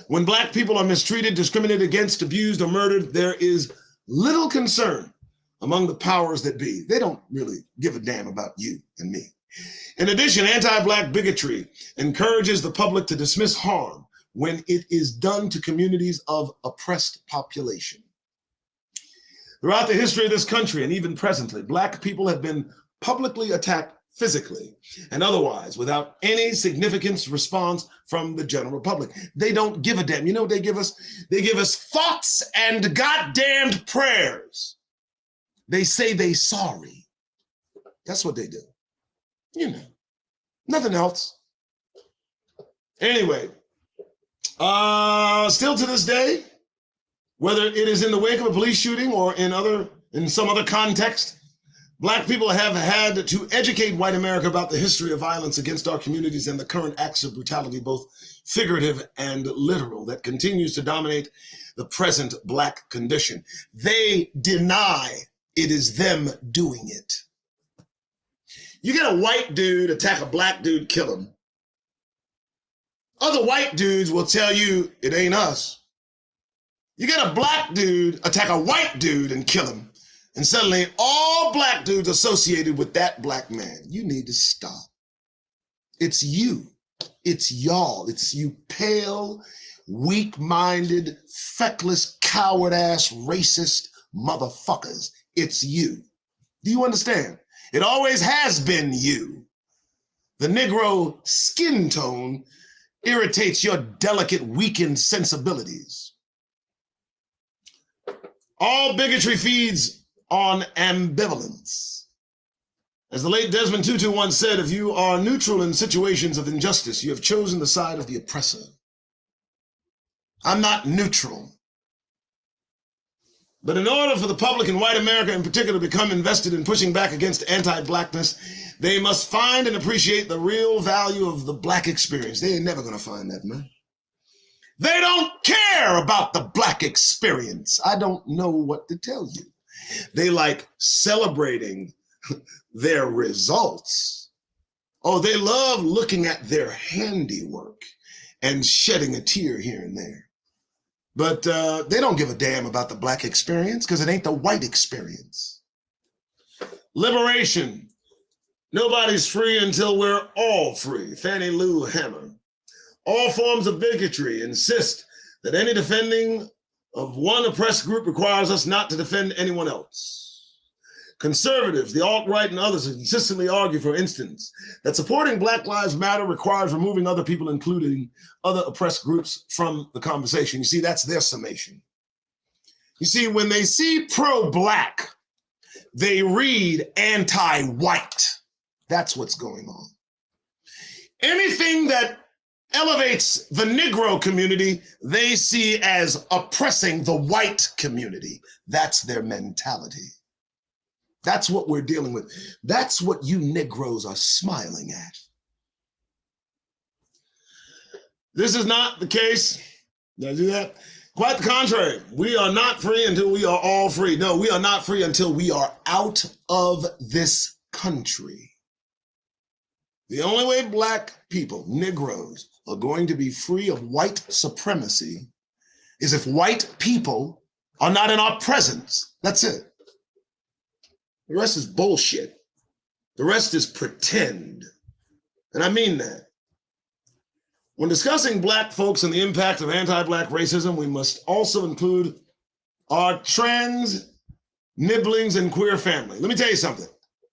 Speaker 1: when black people are mistreated, discriminated against, abused, or murdered, there is little concern among the powers that be. They don't really give a damn about you and me. In addition, anti-black bigotry encourages the public to dismiss harm when it is done to communities of oppressed population. Throughout the history of this country, and even presently, black people have been publicly attacked physically and otherwise without any significant response from the general public. They don't give a damn. You know what they give us? They give us thoughts and goddamned prayers. They say they sorry. That's what they do. You know, nothing else. Anyway, still to this day, whether it is in the wake of a police shooting or in some other context, black people have had to educate white America about the history of violence against our communities and the current acts of brutality, both figurative and literal, that continues to dominate the present black condition. They deny it is them doing it. You get a white dude attack a black dude, kill him. Other white dudes will tell you it ain't us. You get a black dude attack a white dude and kill him, and suddenly all black dudes associated with that black man. You need to stop. It's you. It's y'all. It's you pale, weak-minded, feckless, coward-ass, racist motherfuckers. It's you. Do you understand? It always has been you. The Negro skin tone irritates your delicate, weakened sensibilities. All bigotry feeds on ambivalence. As the late Desmond Tutu once said, if you are neutral in situations of injustice, you have chosen the side of the oppressor. I'm not neutral. But in order for the public and white America in particular to become invested in pushing back against anti-blackness, they must find and appreciate the real value of the black experience. They ain't never gonna find that, man. They don't care about the black experience. I don't know what to tell you. They like celebrating their results. Oh, they love looking at their handiwork and shedding a tear here and there. But they don't give a damn about the black experience because it ain't the white experience. Liberation. Nobody's free until we're all free. Fannie Lou Hammer. All forms of bigotry insist that any defending of one oppressed group requires us not to defend anyone else. Conservatives, the alt-right, and others consistently argue, for instance, that supporting Black Lives Matter requires removing other people, including other oppressed groups, from the conversation. You see, that's their summation. You see, when they see pro-Black, they read anti-white. That's what's going on. Anything that elevates the Negro community, they see as oppressing the white community. That's their mentality. That's what we're dealing with. That's what you Negroes are smiling at. This is not the case. Did I do that? Quite the contrary. We are not free until we are all free. No, we are not free until we are out of this country. The only way Black people, Negroes, are going to be free of white supremacy is if white people are not in our presence. That's it. The rest is bullshit. The rest is pretend. And I mean that. When discussing Black folks and the impact of anti-Black racism, we must also include our trans, nibblings, and queer family. Let me tell you something.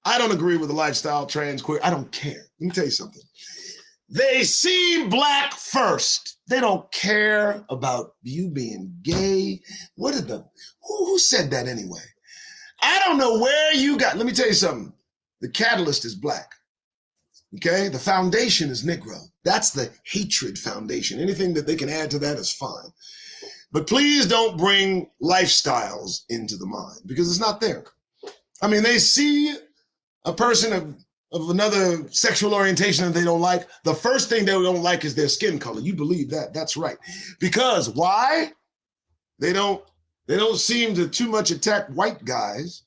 Speaker 1: I don't agree with the lifestyle, trans, queer. I don't care. Let me tell you something. They see Black first. They don't care about you being gay. Who said that anyway? I don't know where you got, let me tell you something. The catalyst is Black, okay? The foundation is Negro. That's the hatred foundation. Anything that they can add to that is fine. But please don't bring lifestyles into the mind because it's not there. I mean, they see a person of another sexual orientation that they don't like. The first thing they don't like is their skin color. You believe that, that's right. Because why? They don't seem to too much attack white guys.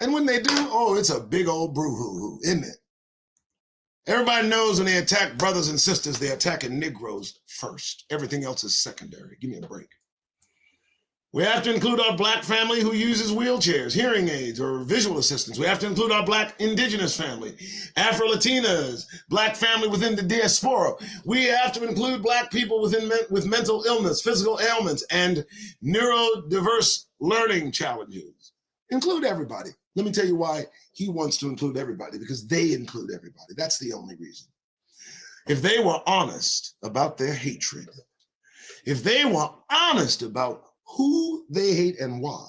Speaker 1: And when they do, oh, it's a big old brouhaha, isn't it? Everybody knows when they attack brothers and sisters, they're attacking Negroes first. Everything else is secondary. Give me a break. We have to include our Black family who uses wheelchairs, hearing aids, or visual assistants. We have to include our Black indigenous family, Afro-Latinas, Black family within the diaspora. We have to include Black people with mental illness, physical ailments, and neurodiverse learning challenges. Include everybody. Let me tell you why he wants to include everybody, because they include everybody. That's the only reason. If they were honest about their hatred, if they were honest about who they hate and why,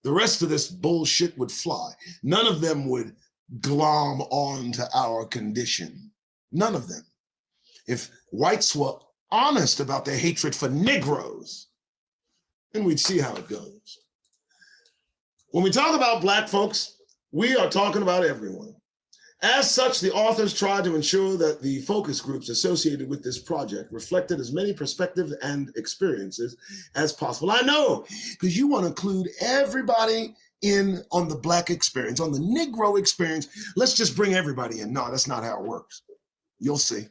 Speaker 1: the rest of this bullshit would fly. None of them would glom on to our condition. None of them. If whites were honest about their hatred for Negroes, then we'd see how it goes. When we talk about Black folks, we are talking about everyone. As such, the authors tried to ensure that the focus groups associated with this project reflected as many perspectives and experiences as possible. I know, because you want to include everybody in on the Black experience, on the Negro experience. Let's just bring everybody in. No, that's not how it works. You'll see.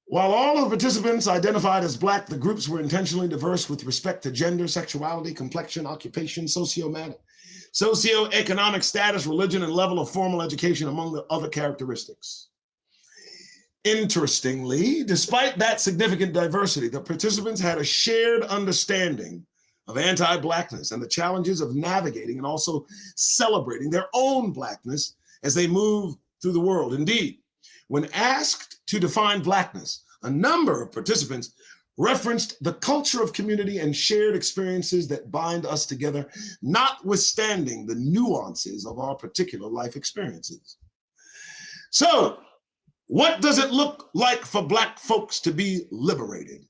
Speaker 1: While all of the participants identified as Black, the groups were intentionally diverse with respect to gender, sexuality, complexion, occupation, socioeconomic status, religion, and level of formal education, among the other characteristics. Interestingly, despite that significant diversity, the participants had a shared understanding of anti-Blackness and the challenges of navigating and also celebrating their own Blackness as they move through the world. Indeed, when asked to define Blackness, a number of participants referenced the culture of community and shared experiences that bind us together, notwithstanding the nuances of our particular life experiences. So, what does it look like for Black folks to be liberated?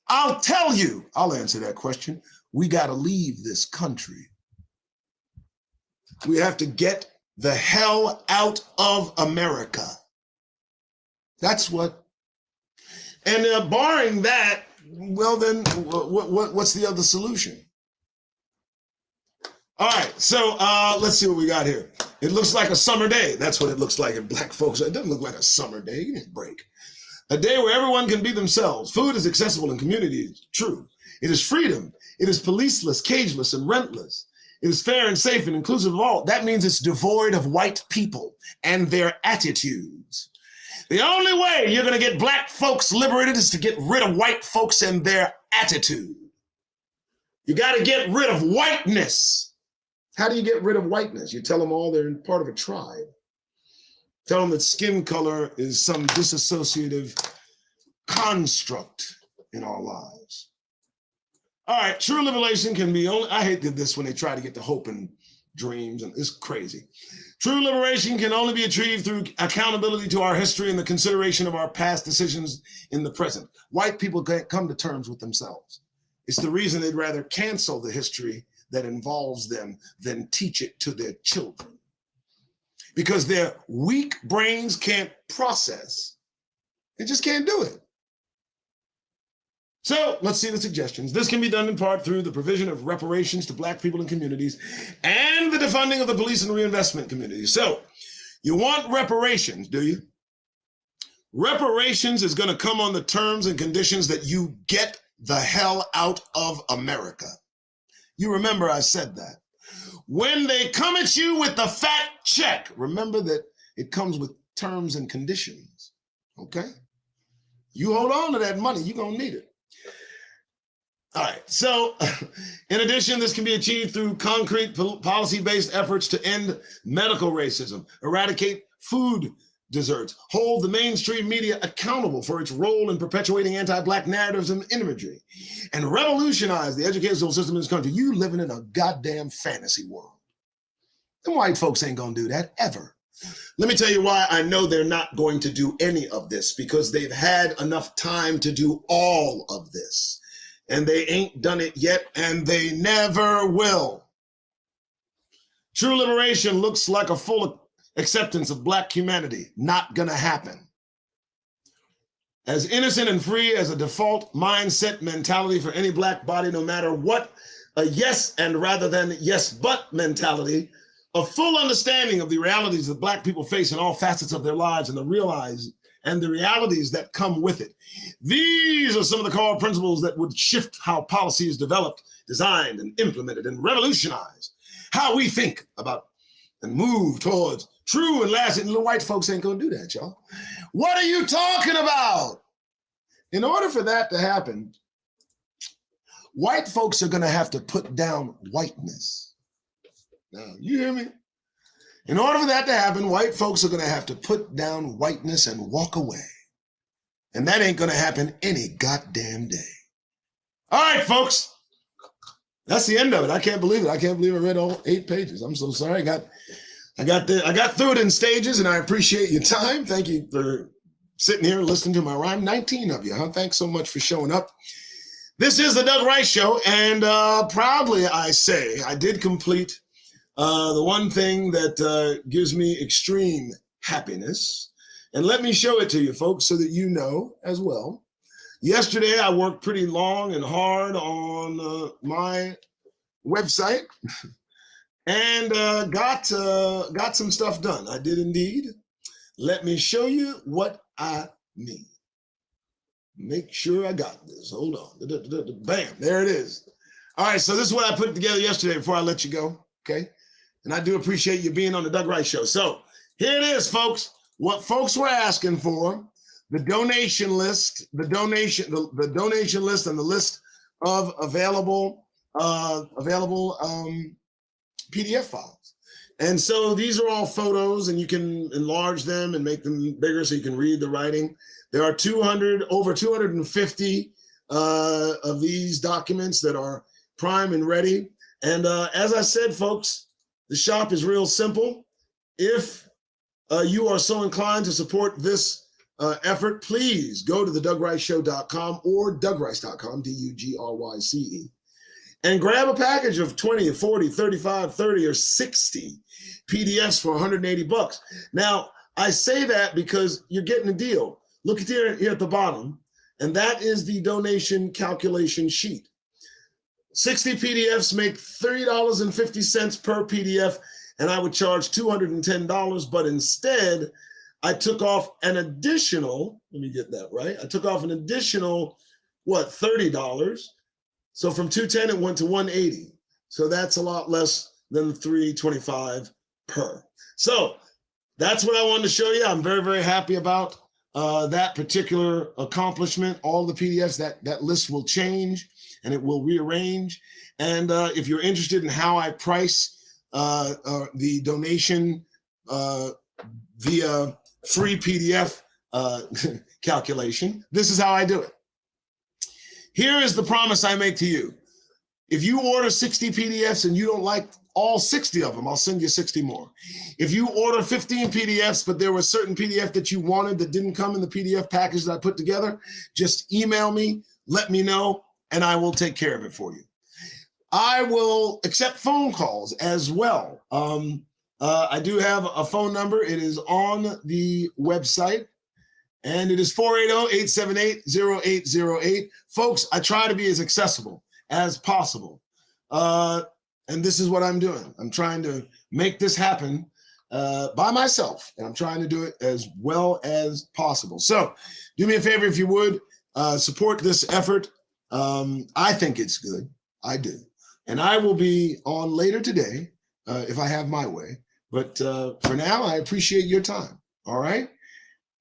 Speaker 1: I'll tell you, I'll answer that question. We got to leave this country. We have to get the hell out of America. That's what. And barring that, well then, what's the other solution? All right, so let's see what we got here. It looks like a summer day. That's what it looks like in Black folks. It doesn't look like a summer day. Give me a break. A day where everyone can be themselves. Food is accessible in communities. True. It is freedom. It is policeless, cageless, and rentless. It is fair and safe and inclusive of all. That means it's devoid of white people and their attitudes. The only way you're going to get black folks liberated is to get rid of white folks and their attitude. You got to get rid of whiteness. How do you get rid of whiteness? You tell them all they're part of a tribe. Tell them that skin color is some disassociative construct in our lives. All right, true liberation can be only, I hate this when they try to get to hope and dreams, and it's crazy. True liberation can only be achieved through accountability to our history and the consideration of our past decisions in the present. White people can't come to terms with themselves. It's the reason they'd rather cancel the history that involves them than teach it to their children. Because their weak brains can't process. They just can't do it. So let's see the suggestions. This can be done in part through the provision of reparations to black people and communities and the defunding of the police and reinvestment communities. So you want reparations, do you? Reparations is going to come on the terms and conditions that you get the hell out of America. You remember I said that. When they come at you with the fat check, remember that it comes with terms and conditions, okay? You hold on to that money, you're going to need it. All right, so in addition, this can be achieved through concrete policy-based efforts to end medical racism, eradicate food deserts, hold the mainstream media accountable for its role in perpetuating anti-black narratives and imagery, and revolutionize the educational system in this country. You living in a goddamn fantasy world. And white folks ain't gonna do that, ever. Let me tell you why I know they're not going to do any of this, because they've had enough time to do all of this. And they ain't done it yet, and they never will. True liberation looks like a full acceptance of black humanity. Not gonna happen. As innocent and free as a default mindset mentality for any black body, no matter what, a yes and rather than yes but mentality, a full understanding of the realities that black people face in all facets of their lives and the realities that come with it. These are some of the core principles that would shift how policy is developed, designed, and implemented, and revolutionize how we think about and move towards true and lasting. The white folks ain't gonna do that, y'all. What are you talking about? In order for that to happen, white folks are gonna have to put down whiteness. Now, you hear me? In order for that to happen, white folks are gonna have to put down whiteness and walk away. And that ain't gonna happen any goddamn day. All right, folks. That's the end of it. I can't believe it. I can't believe I read all 8 pages. I'm so sorry. I got through it in stages, and I appreciate your time. Thank you for sitting here and listening to my rhyme. 19 of you, huh? Thanks so much for showing up. This is the Doug Rice Show, and proudly I say I did complete the one thing that gives me extreme happiness. And let me show it to you, folks, so that you know as well. Yesterday, I worked pretty long and hard on my website and got some stuff done. I did indeed. Let me show you what I mean. Make sure I got this. Hold on. Bam, there it is. All right, so this is what I put together yesterday before I let you go, okay? And I do appreciate you being on the Doug Rice Show. So here it is, folks. What folks were asking for, the donation list, the donation list, and the list of available PDF files. And so these are all photos, and you can enlarge them and make them bigger so you can read the writing. There are over 250 of these documents that are prime and ready. And as I said, folks, the shop is real simple. If you are so inclined to support this effort, please go to the DougRiceShow.com or DougRice.com, DUGRYCE, and grab a package of 20, 40, 35, 30, or 60 PDFs for 180 bucks. Now, I say that because you're getting a deal. Look at here at the bottom, and that is the donation calculation sheet. 60 PDFs make $3.50 per PDF, and I would charge $210, but instead, I took off an additional, let me get that right. I took off an additional, $30. So from $210, it went to $180. So that's a lot less than $325 per. So that's what I wanted to show you. I'm very, very happy about that particular accomplishment, all the PDFs, that list will change and it will rearrange. And if you're interested in how I price the donation via free PDF calculation, this is how I do it. Here is the promise I make to you. If you order 60 PDFs and you don't like all 60 of them, I'll send you 60 more. If you order 15 PDFs, but there was certain PDF that you wanted that didn't come in the PDF package that I put together, just email me, let me know, and I will take care of it for you. I will accept phone calls as well. I do have a phone number. It is on the website, and it is 480-878-0808. Folks, I try to be as accessible as possible. And this is what I'm doing. I'm trying to make this happen by myself, and I'm trying to do it as well as possible. So do me a favor, if you would, support this effort. I think it's good. I do. And I will be on later today if I have my way. But for now, I appreciate your time. All right?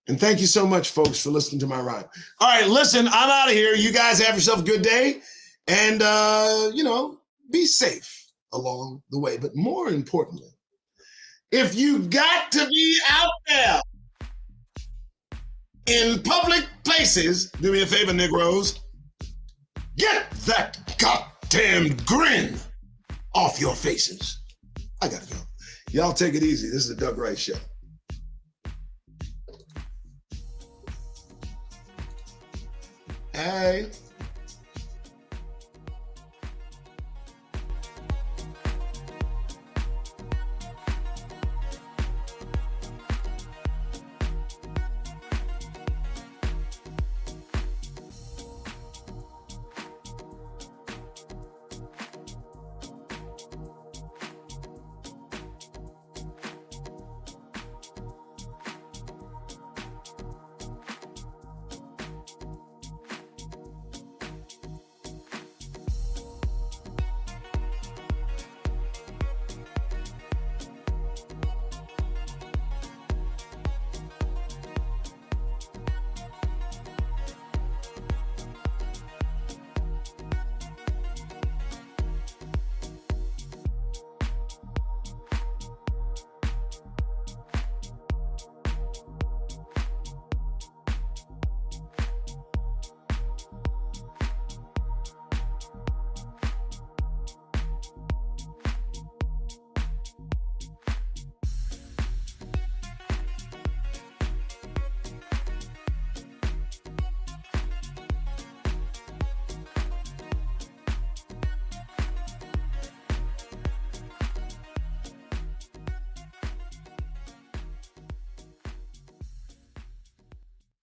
Speaker 1: And thank you so much, folks, for listening to my rhyme. All right, listen, I'm out of here. You guys have yourself a good day. And, be safe along the way. But more importantly, if you got to be out there in public places, do me a favor, Negroes, get that goddamn grin off your faces. I gotta go. Y'all take it easy. This is the Doug Wright Show. Hey.